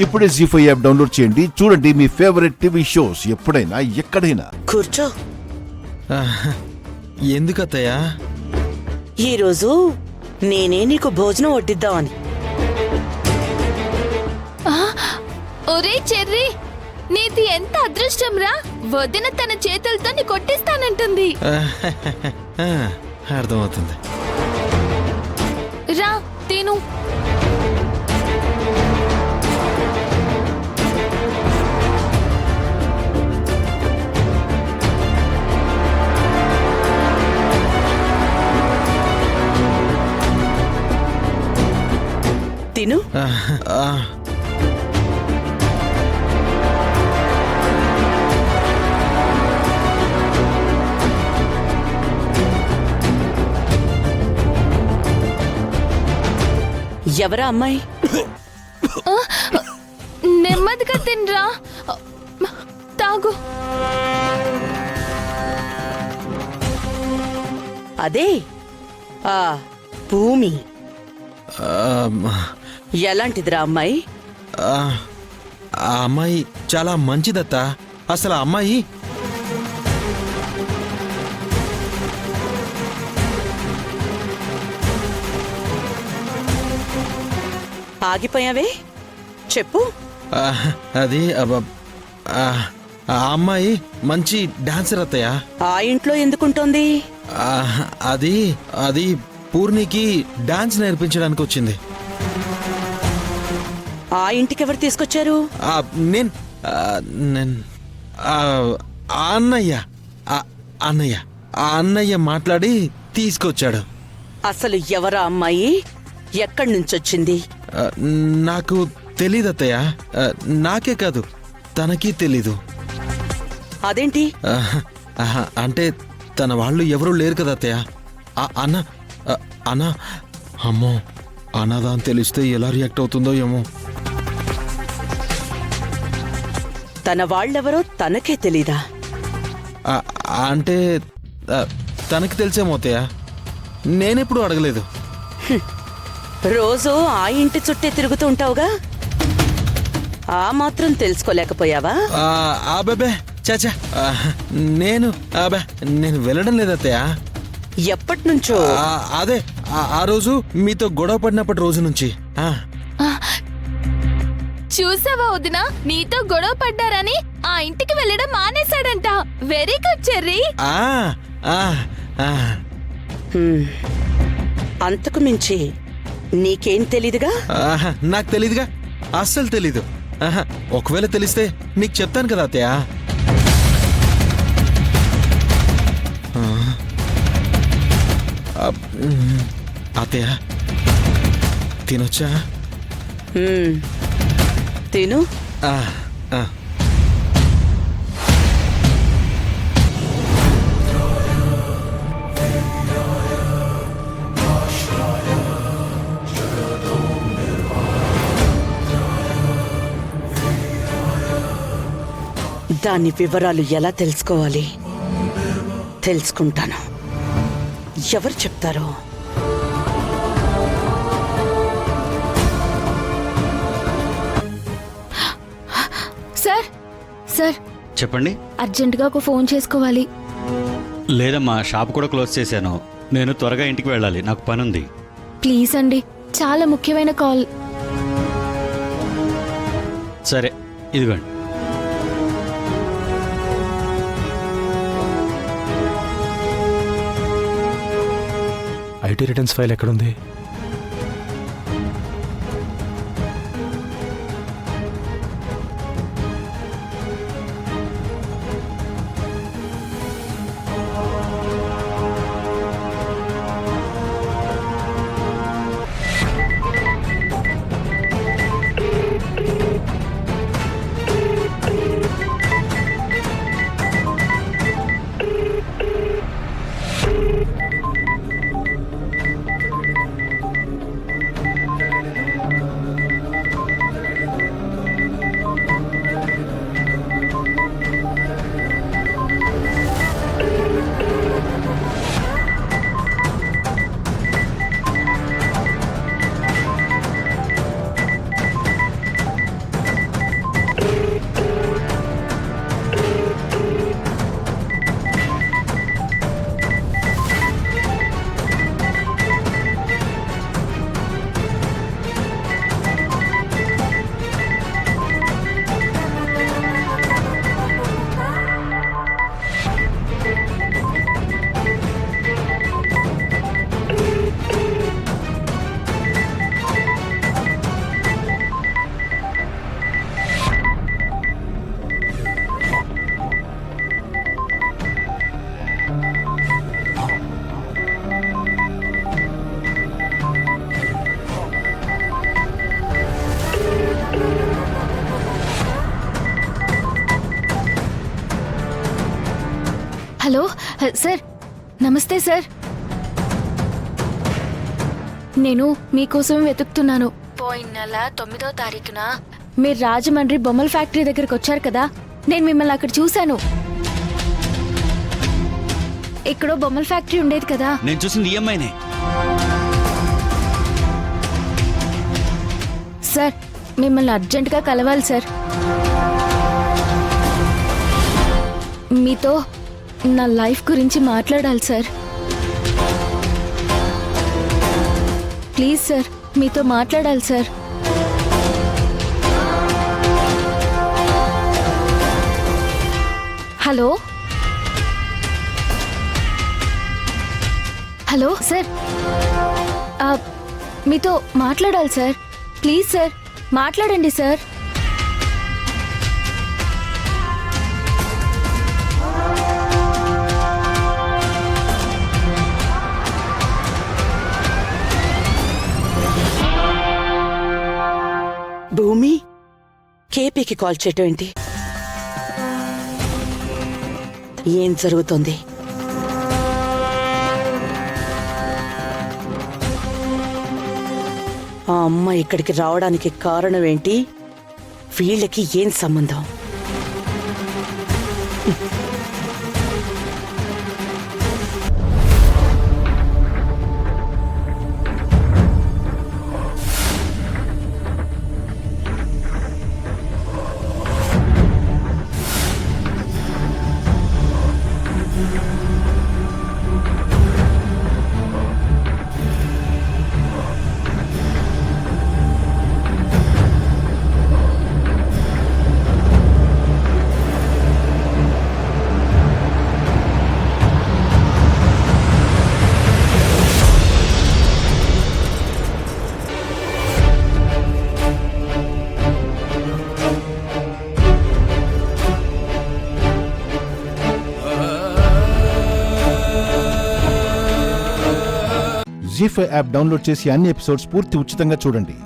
ఇప్పుడే జీ5 app download చేయండి. చూడండి మీ ఫేవరెట్ టీవీ షోస్ ఎప్పుడైనా ఎక్కడైనా. కూర్చో. ఎందుకత్తయ్యా? ఈరోజు నేనే నీకు భోజనం వడ్డిద్దామని. ఒరే చెర్రీ, నీది ఎంత అదృష్టం రా! వదిన తన చేతులతో నీ కొట్టిస్తానంటుంది. అర్థమవుతుంది. రా తిను. తిను. ఎవరా అమ్మాయి? నెమ్మదిగా తినరా, తాగు. అదే ఆ భూమి. ఎలాంటిదిరా అమ్మాయి? ఆ అమ్మాయి చాలా మంచిదత్త. అసలు ఆ అమ్మాయి ఆగిపోయావే, చెప్పు. అది ఆ అమ్మాయి మంచి డాన్సర్ అత్తయ్య. ఆ ఇంట్లో ఎందుకుంటోంది? అది అది పూర్ణికి డాన్స్ నేర్పించడానికి వచ్చింది. ఆ ఇంటికి ఎవరు తీసుకొచ్చారు? నేను అన్నయ్య అన్నయ్య అన్నయ్య మాట్లాడి తీసుకొచ్చాడు. అసలు ఎవరా అమ్మాయి? ఎక్కడి నుంచొచ్చింది? నాకు తెలీదత్తయ్య. నాకే కాదు, తనకి తెలీదు. అదేంటి? అంటే తన వాళ్ళు ఎవరూ లేరు కదా అత్తయ్య. అన్న అన్న అమ్మో, అన్నదా అని తెలిస్తే ఎలా రియాక్ట్ అవుతుందో ఏమో. తన వాళ్ళెవరో తనకే తెలీదా? అంటే తనకి తెలిసేమో అత్తయ్య, నేనెప్పుడు అడగలేదు. రోజు ఆ ఇంటి చుట్టే తిరుగుతూ ఉంటావుగా, ఆ మాత్రం తెలుసుకోలేకపోయావా? అబ్బే చాచా, నేను వెళ్ళడం లేదత్తయ్య. ఎప్పటి నుంచో? అదే ఆ రోజు మీతో గొడవ పడినప్పటి రోజు నుంచి. చూసావా వదిన, నీతో గొడవ పడ్డారని ఆ ఇంటికి వెళ్ళడం మానేశాడంట. Very good cherry. అంతకు మించి నీకేం తెలీదుగా? నాకు తెలీదుగా, అస్సలు తెలీదు. ఒకవేళ తెలిస్తే నీకు చెప్తాను కదా అత్తయ్య. అత్తయ్య తినొచ్చా? తిను. దాని వివరాలు ఎలా తెలుసుకోవాలి? తెలుసుకుంటాను. ఎవరు చెప్తారో? సార్ సార్ చెప్పండి. అర్జెంటుగా ఒక ఫోన్ చేసుకోవాలి. లేదమ్మా, షాప్ కూడా క్లోజ్ చేశాను. నేను త్వరగా ఇంటికి వెళ్ళాలి, నాకు పని ఉంది. ప్లీజ్ అండి, చాలా ముఖ్యమైన కాల్. సరే, ఇదిగోండి. ఐటీ రిటర్న్స్ ఫైల్ ఎక్కడుంది? హలో సార్, నమస్తే సార్. నేను మీకోసం వెతుకుతున్నాను. పోయిన నెల 9వ తారీఖున మీరు రాజమండ్రి బొమ్మల ఫ్యాక్టరీ దగ్గరకు వచ్చారు కదా, నేను మిమ్మల్ని అక్కడ చూశాను. ఇక్కడో బొమ్మల ఫ్యాక్టరీ ఉండేది కదా. నేను చూసింది ఈఎంఐనే. సార్, మిమ్మల్ని అర్జెంటుగా కలవాలి సార్. మీతో నా లైఫ్ గురించి మాట్లాడాలి సార్. ప్లీజ్ సార్, మీతో మాట్లాడాలి సార్. హలో హలో సార్, మీతో మాట్లాడాలి సార్. ప్లీజ్ సార్, మాట్లాడండి సార్. భూమి, కేపీకి కాల్ చేయటం ఏంటి? ఏం జరుగుతుంది? ఆ అమ్మ ఇక్కడికి రావడానికి కారణం ఏంటి? వీళ్ళకి ఏం సంబంధం? జీ5 యాప్ డౌన్లోడ్ చేసి అన్ని ఎపిసోడ్స్ పూర్తి ఉచితంగా చూడండి.